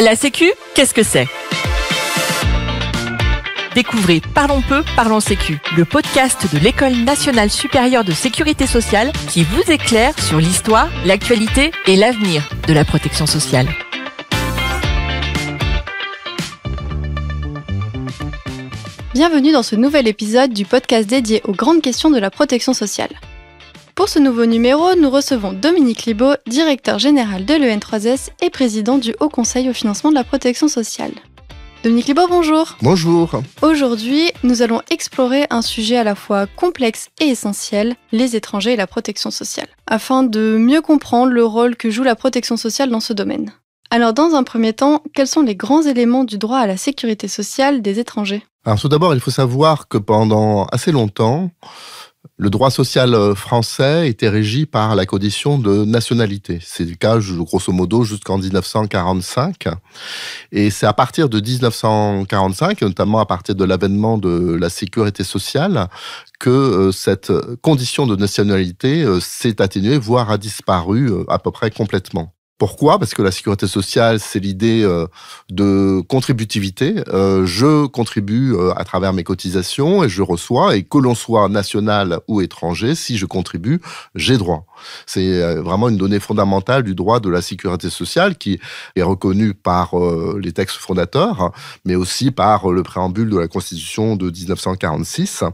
La Sécu, qu'est-ce que c'est ? Découvrez Parlons peu, parlons Sécu, le podcast de l'École nationale supérieure de sécurité sociale qui vous éclaire sur l'histoire, l'actualité et l'avenir de la protection sociale. Bienvenue dans ce nouvel épisode du podcast dédié aux grandes questions de la protection sociale. Pour ce nouveau numéro, nous recevons Dominique Libaud, directeur général de l'EN3S et président du Haut Conseil au financement de la protection sociale. Dominique Libaud, bonjour. Bonjour. Aujourd'hui, nous allons explorer un sujet à la fois complexe et essentiel, les étrangers et la protection sociale, afin de mieux comprendre le rôle que joue la protection sociale dans ce domaine. Alors, dans un premier temps, quels sont les grands éléments du droit à la sécurité sociale des étrangers ? Alors tout d'abord, il faut savoir que pendant assez longtemps, le droit social français était régi par la condition de nationalité. C'est le cas, grosso modo, jusqu'en 1945. Et c'est à partir de 1945, notamment à partir de l'avènement de la sécurité sociale, que cette condition de nationalité s'est atténuée, voire a disparu à peu près complètement. Pourquoi ? Parce que la sécurité sociale, c'est l'idée de contributivité. Je contribue à travers mes cotisations et je reçois. Et que l'on soit national ou étranger, si je contribue, j'ai droit. C'est vraiment une donnée fondamentale du droit de la sécurité sociale qui est reconnue par les textes fondateurs, mais aussi par le préambule de la Constitution de 1946,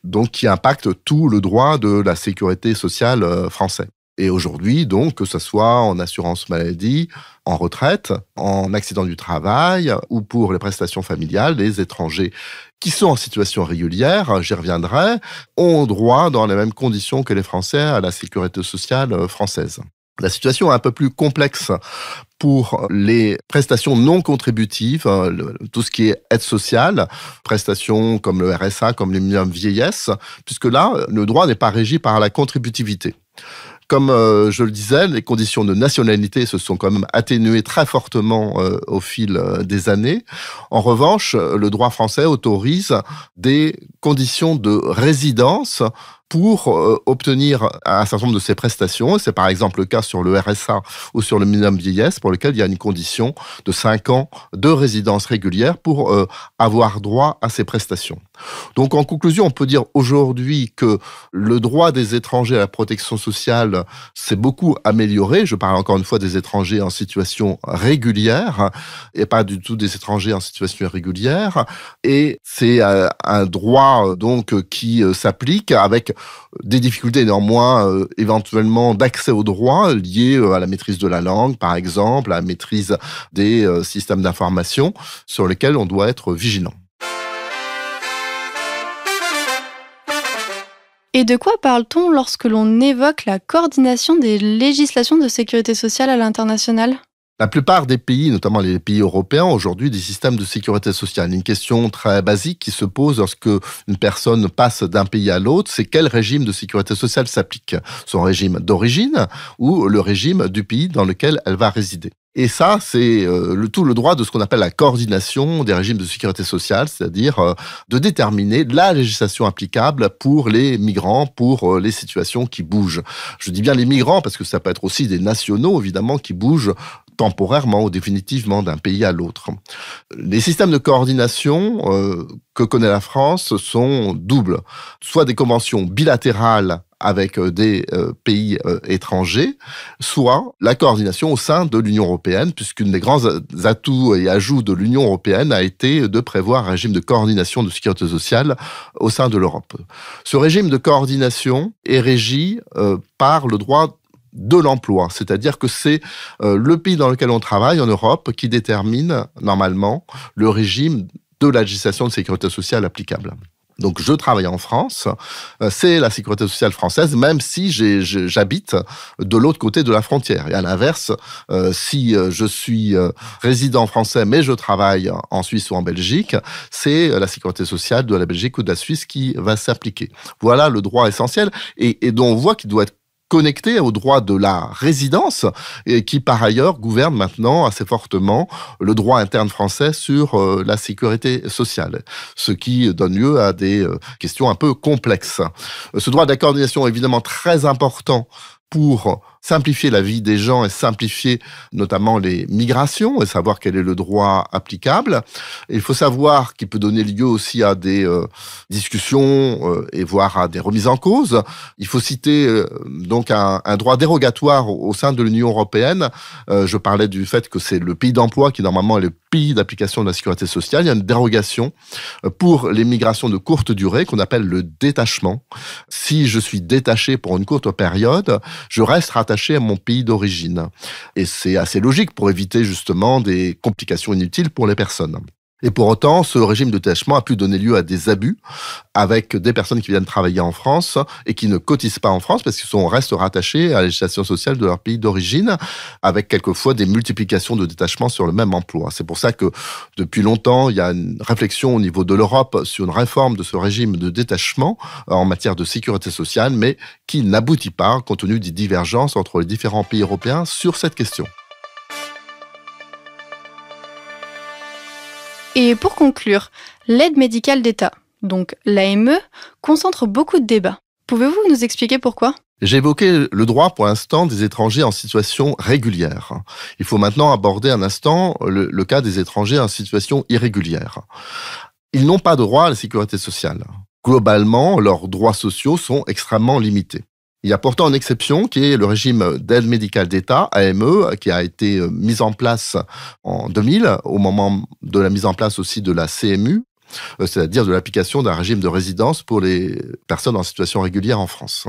donc qui impacte tout le droit de la sécurité sociale français. Et aujourd'hui, donc, que ce soit en assurance maladie, en retraite, en accident du travail ou pour les prestations familiales, les étrangers qui sont en situation régulière, j'y reviendrai, ont droit dans les mêmes conditions que les Français à la sécurité sociale française. La situation est un peu plus complexe pour les prestations non contributives, tout ce qui est aide sociale, prestations comme le RSA, comme le minimum vieillesse, puisque là, le droit n'est pas régi par la contributivité. Comme je le disais, les conditions de nationalité se sont quand même atténuées très fortement au fil des années. En revanche, le droit français autorise des conditions de résidence pour obtenir un certain nombre de ces prestations. C'est par exemple le cas sur le RSA ou sur le minimum vieillesse, pour lequel il y a une condition de 5 ans de résidence régulière pour avoir droit à ces prestations. Donc en conclusion, on peut dire aujourd'hui que le droit des étrangers à la protection sociale s'est beaucoup amélioré. Je parle encore une fois des étrangers en situation régulière et pas du tout des étrangers en situation irrégulière. Et c'est un droit donc qui s'applique avec des difficultés néanmoins éventuellement d'accès au droit liées à la maîtrise de la langue, par exemple, à la maîtrise des systèmes d'information sur lesquels on doit être vigilant. Et de quoi parle-t-on lorsque l'on évoque la coordination des législations de sécurité sociale à l'international ? La plupart des pays, notamment les pays européens, ont aujourd'hui des systèmes de sécurité sociale. Une question très basique qui se pose lorsque une personne passe d'un pays à l'autre, c'est quel régime de sécurité sociale s'applique ? Son régime d'origine ou le régime du pays dans lequel elle va résider ? Et ça, c'est tout le droit de ce qu'on appelle la coordination des régimes de sécurité sociale, c'est-à-dire de déterminer la législation applicable pour les migrants, pour les situations qui bougent. Je dis bien les migrants parce que ça peut être aussi des nationaux, évidemment, qui bougent temporairement ou définitivement d'un pays à l'autre. Les systèmes de coordination que connaît la France sont doubles. Soit des conventions bilatérales avec des pays étrangers, soit la coordination au sein de l'Union européenne, puisqu'une des grands atouts et ajouts de l'Union européenne a été de prévoir un régime de coordination de sécurité sociale au sein de l'Europe. Ce régime de coordination est régi par le droit de l'emploi, c'est-à-dire que c'est le pays dans lequel on travaille en Europe qui détermine normalement le régime de la législation de sécurité sociale applicable. Donc je travaille en France, c'est la sécurité sociale française, même si j'habite de l'autre côté de la frontière. Et à l'inverse, si je suis résident français mais je travaille en Suisse ou en Belgique, c'est la sécurité sociale de la Belgique ou de la Suisse qui va s'appliquer. Voilà le droit essentiel et dont on voit qu'il doit être connecté au droit de la résidence et qui, par ailleurs, gouverne maintenant assez fortement le droit interne français sur la sécurité sociale, ce qui donne lieu à des questions un peu complexes. Ce droit de la coordination est évidemment très important pour simplifier la vie des gens et simplifier notamment les migrations et savoir quel est le droit applicable. Il faut savoir qu'il peut donner lieu aussi à des discussions et voire à des remises en cause. Il faut citer donc un droit dérogatoire au sein de l'Union européenne. Je parlais du fait que c'est le pays d'emploi qui normalement est le pays d'application de la sécurité sociale. Il y a une dérogation pour les migrations de courte durée qu'on appelle le détachement. Si je suis détaché pour une courte période, je reste rattaché à mon pays d'origine. Et c'est assez logique pour éviter justement des complications inutiles pour les personnes. Et pour autant, ce régime de détachement a pu donner lieu à des abus avec des personnes qui viennent travailler en France et qui ne cotisent pas en France parce qu'ils restent rattachés à la législation sociale de leur pays d'origine, avec quelquefois des multiplications de détachements sur le même emploi. C'est pour ça que depuis longtemps, il y a une réflexion au niveau de l'Europe sur une réforme de ce régime de détachement en matière de sécurité sociale, mais qui n'aboutit pas compte tenu des divergences entre les différents pays européens sur cette question. Et pour conclure, l'aide médicale d'État, donc l'AME, concentre beaucoup de débats. Pouvez-vous nous expliquer pourquoi ? J'ai évoqué le droit pour l'instant des étrangers en situation régulière. Il faut maintenant aborder un instant le cas des étrangers en situation irrégulière. Ils n'ont pas de droit à la sécurité sociale. Globalement, leurs droits sociaux sont extrêmement limités. Il y a pourtant une exception qui est le régime d'aide médicale d'État, AME, qui a été mis en place en 2000, au moment de la mise en place aussi de la CMU, c'est-à-dire de l'application d'un régime de résidence pour les personnes en situation régulière en France.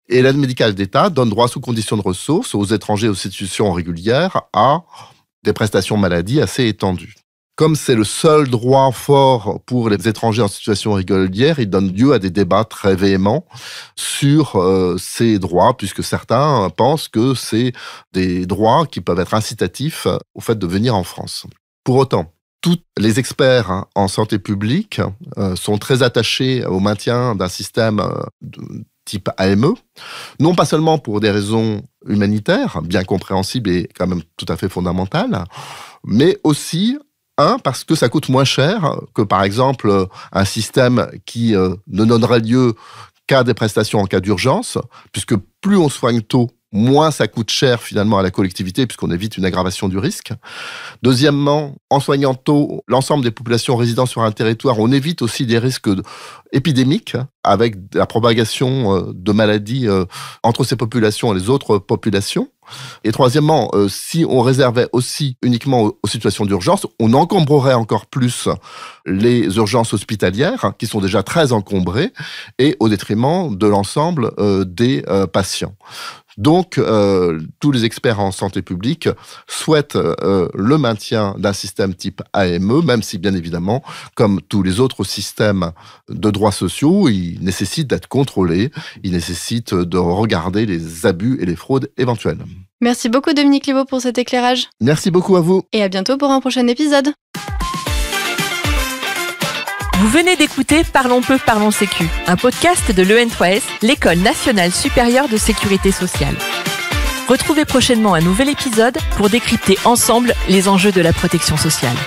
Et l'aide médicale d'État donne droit sous conditions de ressources aux étrangers aux situations régulières à des prestations maladie assez étendues. Comme c'est le seul droit fort pour les étrangers en situation régulière, il donne lieu à des débats très véhéments sur ces droits, puisque certains pensent que c'est des droits qui peuvent être incitatifs au fait de venir en France. Pour autant, tous les experts en santé publique sont très attachés au maintien d'un système type AME, non pas seulement pour des raisons humanitaires, bien compréhensibles et quand même tout à fait fondamentales, mais aussi parce que ça coûte moins cher que, par exemple, un système qui ne donnerait lieu qu'à des prestations en cas d'urgence, puisque plus on soigne tôt, moins ça coûte cher finalement à la collectivité, puisqu'on évite une aggravation du risque. Deuxièmement, en soignant tôt l'ensemble des populations résidant sur un territoire, on évite aussi des risques épidémiques, avec la propagation de maladies entre ces populations et les autres populations. Et troisièmement, si on réservait aussi uniquement aux situations d'urgence, on encombrerait encore plus les urgences hospitalières, qui sont déjà très encombrées, et au détriment de l'ensemble des patients. Donc, tous les experts en santé publique souhaitent le maintien d'un système type AME, même si, bien évidemment, comme tous les autres systèmes de droits sociaux, il nécessite d'être contrôlé, il nécessite de regarder les abus et les fraudes éventuelles. Merci beaucoup Dominique Libaud pour cet éclairage. Merci beaucoup à vous. Et à bientôt pour un prochain épisode. Vous venez d'écouter Parlons peu, parlons sécu, un podcast de l'EN3S, l'École nationale supérieure de sécurité sociale. Retrouvez prochainement un nouvel épisode pour décrypter ensemble les enjeux de la protection sociale.